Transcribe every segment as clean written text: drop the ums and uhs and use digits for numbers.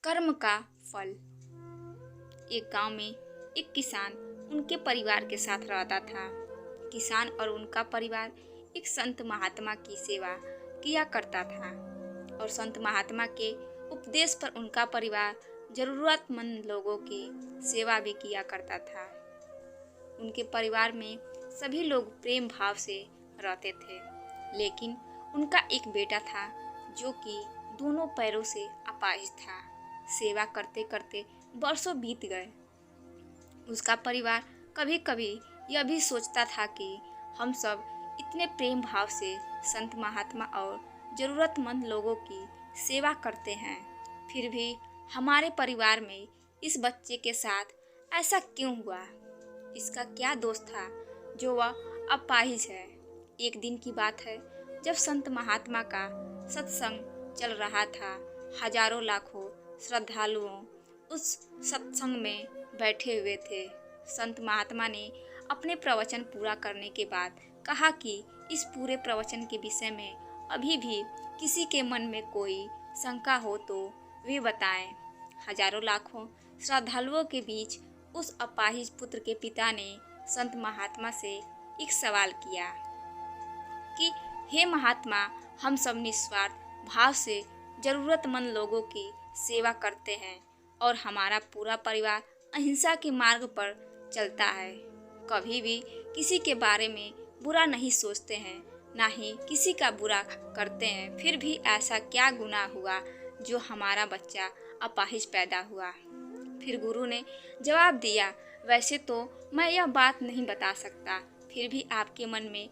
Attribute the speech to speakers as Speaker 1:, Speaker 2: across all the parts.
Speaker 1: कर्म का फल। एक गांव में एक किसान उनके परिवार के साथ रहता था। किसान और उनका परिवार एक संत महात्मा की सेवा किया करता था और संत महात्मा के उपदेश पर उनका परिवार जरूरतमंद लोगों की सेवा भी किया करता था। उनके परिवार में सभी लोग प्रेम भाव से रहते थे, लेकिन उनका एक बेटा था जो कि दोनों पैरों से अपाहिज था। सेवा करते करते वर्षों बीत गए। उसका परिवार कभी कभी यह भी सोचता था कि हम सब इतने प्रेम भाव से संत महात्मा और जरूरतमंद लोगों की सेवा करते हैं, फिर भी हमारे परिवार में इस बच्चे के साथ ऐसा क्यों हुआ? इसका क्या दोष था जो वह अपाहिज है? एक दिन की बात है जब संत महात्मा का सत्संग चल रहा था। हजारों लाखों श्रद्धालुओं उस सत्संग में बैठे हुए थे। संत महात्मा ने अपने प्रवचन पूरा करने के बाद कहा कि इस पूरे प्रवचन के विषय में अभी भी किसी के मन में कोई शंका हो तो वे बताएं। हजारों लाखों श्रद्धालुओं के बीच उस अपाहिज पुत्र के पिता ने संत महात्मा से एक सवाल किया कि हे महात्मा, हम सब निस्वार्थ भाव से जरूरतमंद लोगों की सेवा करते हैं और हमारा पूरा परिवार अहिंसा के मार्ग पर चलता है। कभी भी किसी के बारे में बुरा नहीं सोचते हैं, ना ही किसी का बुरा करते हैं। फिर भी ऐसा क्या गुनाह हुआ जो हमारा बच्चा अपाहिज पैदा हुआ? फिर गुरु ने जवाब दिया, वैसे तो मैं यह बात नहीं बता सकता, फिर भी आपके मन में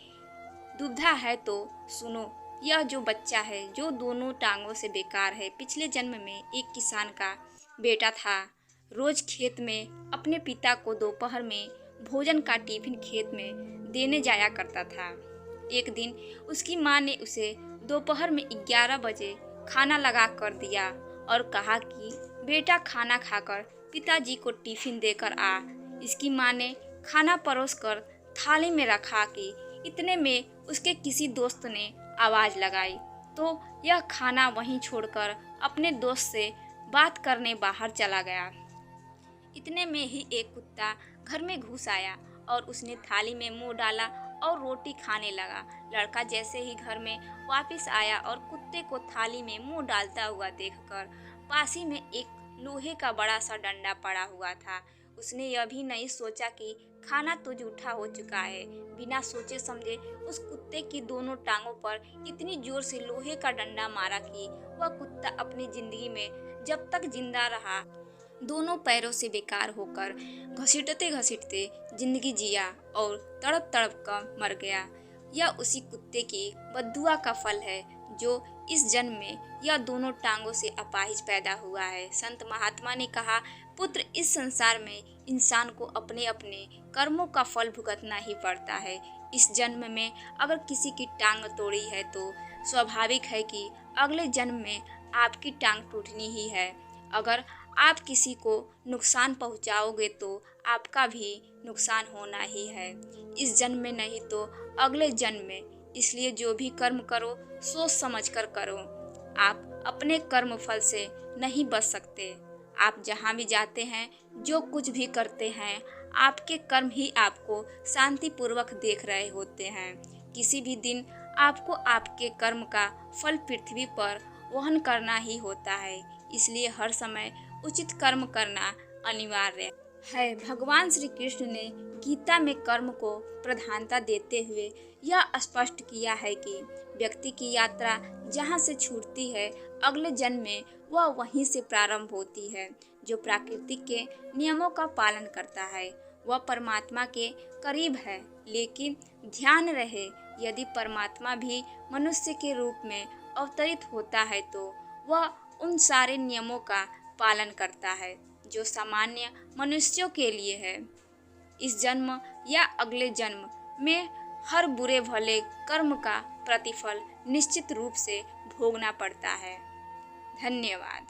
Speaker 1: दुविधा है तो सुनो। यह जो बच्चा है जो दोनों टांगों से बेकार है, पिछले जन्म में एक किसान का बेटा था। रोज खेत में अपने पिता को दोपहर में भोजन का टिफिन खेत में देने जाया करता था। एक दिन उसकी माँ ने उसे दोपहर में 11 बजे खाना लगा कर दिया और कहा कि बेटा खाना खाकर पिताजी को टिफिन देकर आ। इसकी माँ ने खाना परोस कर थाली में रखा कि इतने में उसके किसी दोस्त ने आवाज लगाई तो यह खाना वहीं छोड़कर अपने दोस्त से बात करने बाहर चला गया। इतने में ही एक कुत्ता घर में घुस आया और उसने थाली में मुंह डाला और रोटी खाने लगा। लड़का जैसे ही घर में वापस आया और कुत्ते को थाली में मुंह डालता हुआ देखकर पास ही में एक लोहे का बड़ा सा डंडा पड़ा हुआ था। उसने यह भी नहीं सोचा कि खाना तो जूठा हो चुका है। बिना सोचे समझे उस कुत्ते की दोनों टांगों पर इतनी जोर से लोहे का डंडा मारा कि वह कुत्ता अपनी जिंदगी में जब तक जिंदा रहा दोनों पैरों से बेकार होकर घसीटते घसीटते जिंदगी जिया और तड़प तड़प कर मर गया। यह उसी कुत्ते की बद्दुआ का फल है जो इस जन्म में यह दोनों टांगों से अपाहिज पैदा हुआ है। संत महात्मा ने कहा, पुत्र, इस संसार में इंसान को अपने अपने कर्मों का फल भुगतना ही पड़ता है। इस जन्म में अगर किसी की टांग तोड़ी है तो स्वाभाविक है कि अगले जन्म में आपकी टांग टूटनी ही है। अगर आप किसी को नुकसान पहुंचाओगे तो आपका भी नुकसान होना ही है, इस जन्म में नहीं तो अगले जन्म में। इसलिए जो भी कर्म करो सोच समझ कर करो। आप अपने कर्म फल से नहीं बच सकते। आप जहाँ भी जाते हैं, जो कुछ भी करते हैं, आपके कर्म ही आपको शांतिपूर्वक देख रहे होते हैं। किसी भी दिन आपको आपके कर्म का फल पृथ्वी पर वहन करना ही होता है। इसलिए हर समय उचित कर्म करना अनिवार्य है। भगवान श्री कृष्ण ने गीता में कर्म को प्रधानता देते हुए यह स्पष्ट किया है कि व्यक्ति की यात्रा जहाँ से छूटती है, अगले जन्म में वह वहीं से प्रारंभ होती है। जो प्रकृति के नियमों का पालन करता है वह परमात्मा के करीब है। लेकिन ध्यान रहे, यदि परमात्मा भी मनुष्य के रूप में अवतरित होता है तो वह उन सारे नियमों का पालन करता है जो सामान्य मनुष्यों के लिए है। इस जन्म या अगले जन्म में हर बुरे भले कर्म का प्रतिफल निश्चित रूप से भोगना पड़ता है। धन्यवाद।